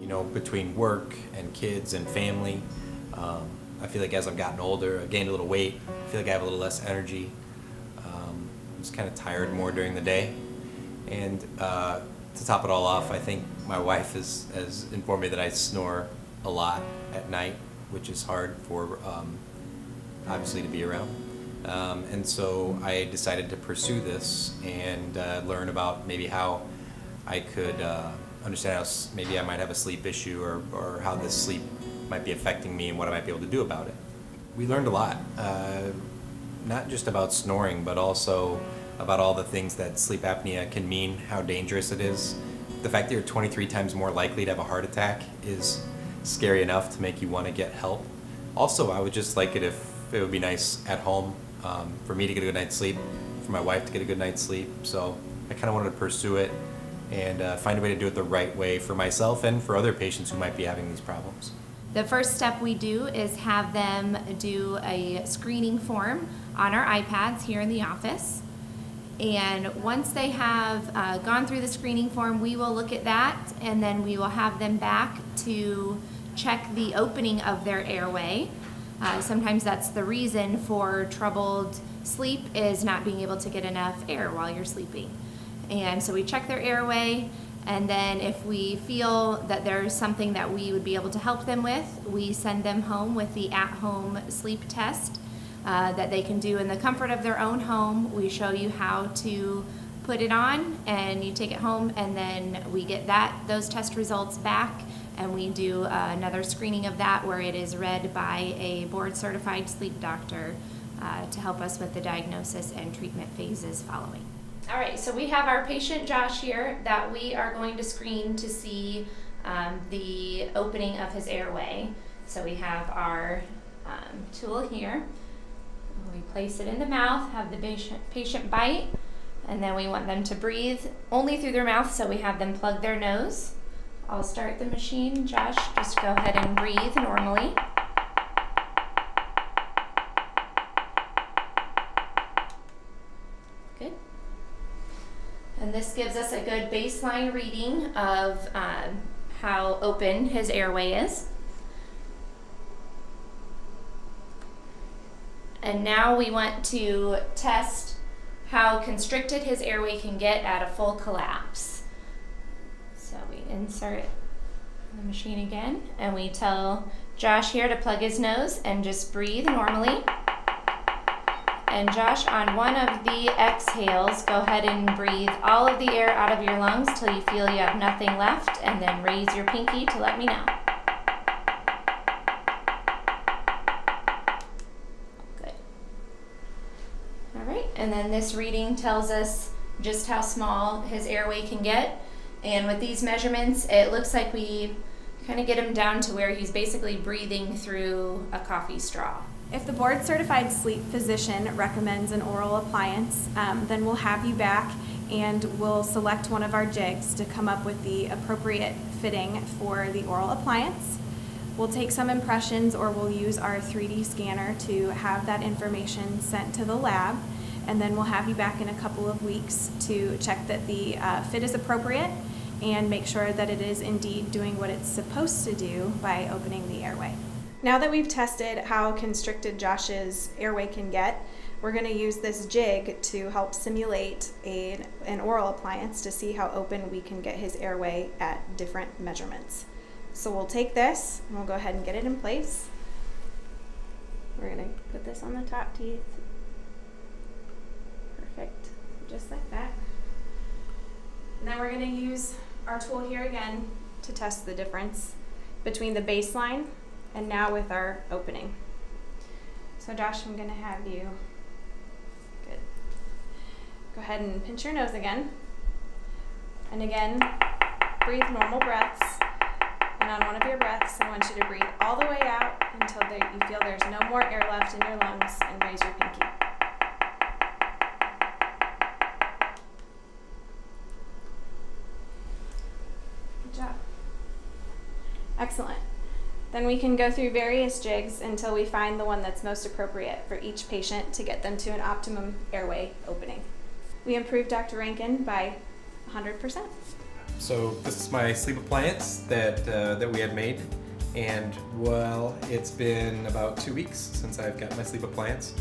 You know, between work and kids and family, I feel like as I've gotten older, I've gained a little weight. I feel like I have a little less energy. I'm just kind of tired more during the day. And to top it all off, I think my wife has informed me that I snore a lot at night, which is hard for obviously to be around. And so I decided to pursue this and learn about maybe how I could understand how maybe I might have a sleep issue or how this sleep might be affecting me and what I might be able to do about it. We learned a lot, not just about snoring, but also about all the things that sleep apnea can mean, how dangerous it is. The fact that you're 23 times more likely to have a heart attack is scary enough to make you want to get help. Also, I would just like it if it would be nice at home for me to get a good night's sleep, for my wife to get a good night's sleep. So I kind of wanted to pursue it and find a way to do it the right way for myself and for other patients who might be having these problems. The first step we do is have them do a screening form on our iPads here in the office. And once they have gone through the screening form, we will look at that and then we will have them back to check the opening of their airway. Sometimes that's the reason for troubled sleep, is not being able to get enough air while you're sleeping. And so we check their airway, and then if we feel that there's something that we would be able to help them with, we send them home with the at-home sleep test that they can do in the comfort of their own home. We show you how to put it on, and you take it home, and then we get those test results back, and we do another screening of that where it is read by a board-certified sleep doctor to help us with the diagnosis and treatment phases following. All right, so we have our patient Josh here that we are going to screen to see the opening of his airway. So we have our tool here. We place it in the mouth, have the patient bite, and then we want them to breathe only through their mouth, so we have them plug their nose. I'll start the machine. Josh, just go ahead and breathe normally. Good. And this gives us a good baseline reading of how open his airway is. And now we want to test how constricted his airway can get at a full collapse. So we insert the machine again, and we tell Josh here to plug his nose and just breathe normally. And Josh, on one of the exhales, go ahead and breathe all of the air out of your lungs till you feel you have nothing left, and then raise your pinky to let me know. And then this reading tells us just how small his airway can get. And with these measurements, it looks like we kind of get him down to where he's basically breathing through a coffee straw. If the board-certified sleep physician recommends an oral appliance, then we'll have you back and we'll select one of our jigs to come up with the appropriate fitting for the oral appliance. We'll take some impressions, or we'll use our 3D scanner to have that information sent to the lab. And then we'll have you back in a couple of weeks to check that the fit is appropriate and make sure that it is indeed doing what it's supposed to do by opening the airway. Now that we've tested how constricted Josh's airway can get, we're going to use this jig to help simulate an oral appliance to see how open we can get his airway at different measurements. So we'll take this and we'll go ahead and get it in place. We're going to put this on the top teeth. Perfect, just like that. And then we're going to use our tool here again to test the difference between the baseline and now with our opening. So Josh, I'm going to have you, good. Go ahead and pinch your nose again. And again, breathe normal breaths. And on one of your breaths, I want you to breathe all the way out until you feel there's no more air left in your lungs, and raise your pinky. Good job. Excellent. Then we can go through various jigs until we find the one that's most appropriate for each patient to get them to an optimum airway opening. We improved Dr. Rankin by 100%. So this is my sleep appliance that we had made, and well, it's been about 2 weeks since I've got my sleep appliance.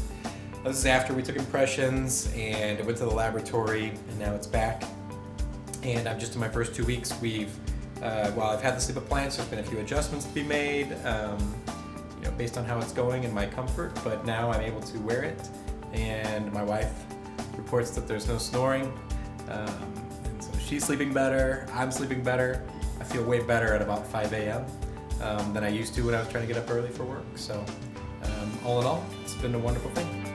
This is after we took impressions and it went to the laboratory, and now it's back. And I'm just in my first 2 weeks. While I've had the sleep appliance, there's been a few adjustments to be made, based on how it's going and my comfort. But now I'm able to wear it, and my wife reports that there's no snoring. And so she's sleeping better, I'm sleeping better. I feel way better at about 5 a.m. Than I used to when I was trying to get up early for work. So all in all, it's been a wonderful thing.